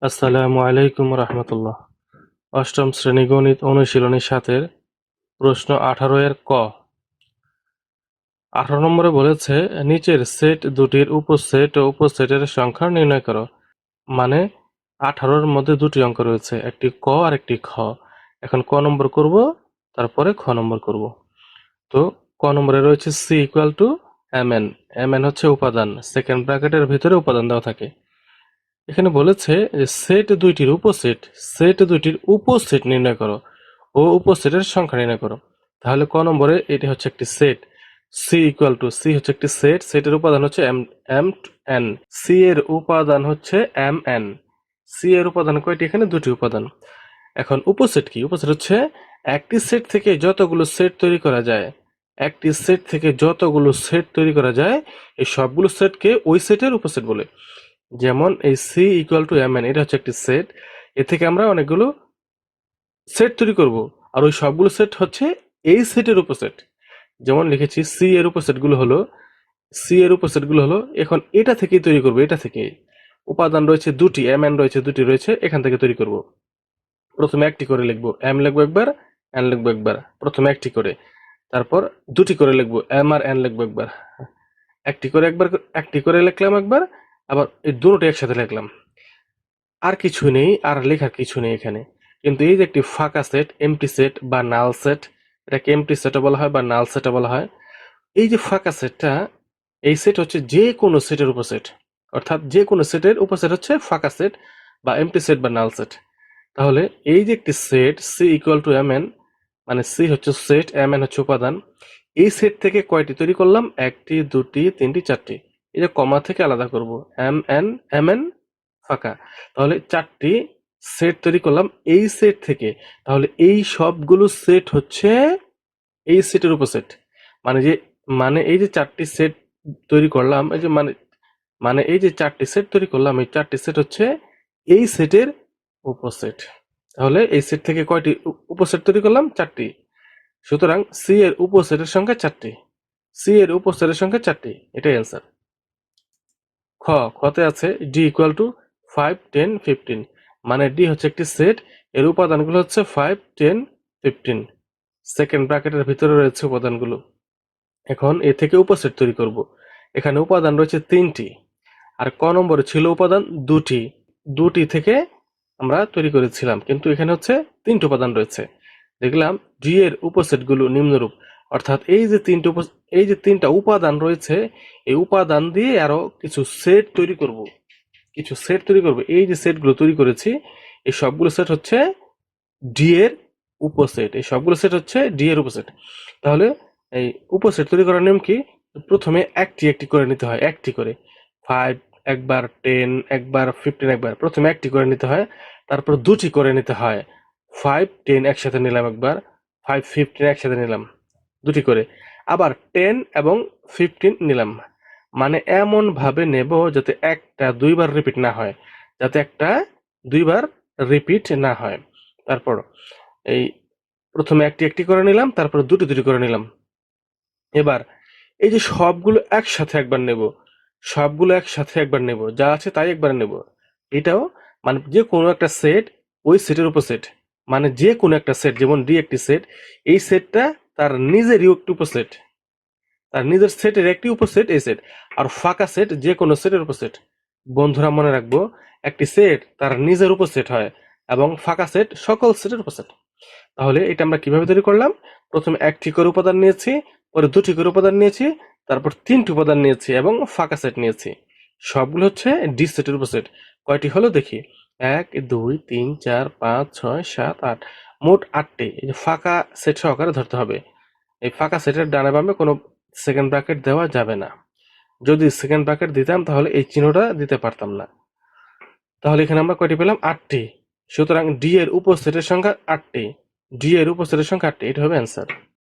আসসালামু আলাইকুম রহমতুল্লাহ। অষ্টম শ্রেণী গণিত অনুশীলনী ৭-এর প্রশ্ন ১৮ এর ক। ১৮ নম্বরে বলেছে, নিচের সেট দুটির উপসেট ও উপসেটের সংখ্যা নির্ণয় করো। মানে ১৮-র মধ্যে দুটি অঙ্ক রয়েছে, একটি ক আর একটি খ। এখন ক নম্বর করব, তারপরে খ নম্বর করব। তো ক নম্বরে রয়েছে C equal to M N. M N হচ্ছে উপাদান, সেকেন্ড ব্র্যাকেটের ভিতরে উপাদান দেওয়া থাকে। এখানে বলেছে যে সেট দুইটির উপসেট নির্ণয় করো ও উপসেটের সংখ্যা নির্ণয় করো। তাহলে ক নম্বরে এটি হচ্ছে একটি set. C equal to, C হচ্ছে একটি সেট, সেটের উপাদান হচ্ছে এম এম এন। সি এর উপাদান হচ্ছে এম এন। সি এর উপাদান কয়টি? এখানে দুটি উপাদান। এখন উপসেট কি? উপসেট হচ্ছে একটি সেট থেকে যতগুলো সেট তৈরি করা যায়, একটি সেট থেকে যতগুলো সেট তৈরি করা যায়, এই সবগুলো সেটকে ওই সেটের উপসেট বলে। যেমন এই C equal to M N, এটা হচ্ছে একটি সেট। এ থেকে আমরা অনেকগুলো সেট তৈরি করব, আর ওই সবগুলো সেট হচ্ছে এই সেটের উপসেট। যেমন লিখেছি সি এর উপসেটগুলো হলো, এখন এটা থেকেই তৈরি করব, এটা থেকে উপাদান রয়েছে দুটি, এম এন রয়েছে দুটি রয়েছে, এখান থেকে তৈরি করব। প্রথমে একটি করে লিখবো, এম লিখবো একবার, এন লিখবো একবার, প্রথমে একটি করে। তারপর দুটি করে লিখবো, এম আর এন লিখবো একবার, একটি করে লিখলাম একবার, আবার এই দুটোটি একসাথে লিখলাম। আর কিছু নেই, আর লেখার কিছু নেই এখানে। কিন্তু এই যে একটি ফাঁকা সেট, এমটি সেট বা নাল সেট, এটাকে এমটি সেটও বলা হয় বা নাল সেটও বলা হয়। এই যে ফাঁকা সেটটা, এই সেট হচ্ছে যে কোনো সেটের উপসেট, অর্থাৎ যে কোনো সেটের উপসেট হচ্ছে ফাঁকা সেট বা এমটি সেট বা নাল সেট। তাহলে এই যে একটি set C equal to M N, মানে সি হচ্ছে সেট, এম এন হচ্ছে উপাদান। এই সেট থেকে কয়টি তৈরি করলাম? একটি, দুটি, তিনটি, চারটি। এই যে কমা থেকে আলাদা করব, এম এন ফাঁকা। তাহলে চারটি সেট তৈরি করলাম এই সেট থেকে। তাহলে এই সবগুলো সেট হচ্ছে এই সেটের উপসেট। মানে যে মানে এই যে চারটি সেট তৈরি করলাম, এই যে মানে এই যে চারটি সেট তৈরি করলাম, এই চারটি সেট হচ্ছে এই সেটের উপসেট। তাহলে এই সেট থেকে কয়টি উপসেট তৈরি করলাম? চারটি। সুতরাং সি এর উপসেটের সংখ্যা চারটি। সি এর উপসেটের সংখ্যা চারটি, এটাই অ্যান্সার। খতে আছে ডি ইকুয়াল টু 5, 10, 15। মানে ডি হচ্ছে একটি সেট, এর উপাদানগুলো হচ্ছে 5, 10, 15। সেকেন্ড ব্র্যাকেটের ভিতরে রয়েছে উপাদানগুলো। এখন এ থেকে উপসেট তৈরি করব। এখানে উপাদান রয়েছে তিনটি, আর ক নম্বরে ছিল উপাদান দুটি। দুটি থেকে আমরা তৈরি করেছিলাম, কিন্তু এখানে হচ্ছে তিনটি উপাদান রয়েছে। দেখলাম ডি এর উপসেটগুলো নিম্নরূপ, অর্থাৎ এই যে তিনটা উপাদান রয়েছে, এই উপাদান দিয়ে আরো কিছু সেট তৈরি করব। এই যে সেটগুলো তৈরি করেছি, এই সবগুলো সেট হচ্ছে ডি এর উপসেট। তাহলে এই উপসেট তৈরি করার নিয়ম কি? প্রথমে একটি একটি করে নিতে হয়, একটি করে। 5 একবার, 10 একবার, 15 একবার, প্রথমে একটি করে নিতে হয়। তারপর দুটি করে নিতে হয়, 5, 10 একসাথে নিলাম একবার, 5, 15 একসাথে নিলাম দুটি করে, আবার 10 এবং 15 নিলাম। মানে এমন ভাবে নেব যাতে একটা দুইবার রিপিট না হয়, তারপর এই প্রথমে একটি একটি করে নিলাম, তারপর দুটি দুটি করে নিলাম। এবার এই যে সবগুলো একসাথে একবার নেব, যা আছে তাই একবার নেব। এটাও মানে যে কোনো একটা সেট ওই সেটের উপসেট। মানে যে কোনো একটা সেট, যেমন ডি একটি সেট, এই সেটটা তার নিজেরই একটি উপসেট, তার নিজের সেটের একটি উপসেট এই সেট। আর ফাঁকা সেট যে কোনো সেটের উপসেট। বন্ধুরা মনে রাখবো, একটি সেট তার নিজের উপসেট হয় এবং ফাঁকা সেট সকল সেটের উপসেট। তাহলে এটা আমরা কিভাবে তৈরি করলাম? প্রথমে একটি করে উপাদান নিয়েছি, পরে দুটি করে উপাদান নিয়েছি, তারপর তিনটি উপাদান নিয়েছি এবং ফাঁকা সেট নিয়েছি। সবগুলো হচ্ছে ডি সেটের উপসেট। কয়টি হলো দেখি, 1, 2, 3, 4, 5, 6, 7, 8, মোট 8টি। এই যে ফাঁকা সেট সহকারে ধরতে হবে। এই ফাঁকা সেটের ডানে বামে কোনো সেকেন্ড ব্র্যাকেট দেওয়া যাবে না। যদি সেকেন্ড ব্র্যাকেট দিতাম তাহলে এই চিহ্নটা দিতে পারতাম না। তাহলে এখানে আমরা কয়টি পেলাম? 8টি। সুতরাং ডি এর উপসেটের সংখ্যা 8টি। এটা হবে অ্যান্সার।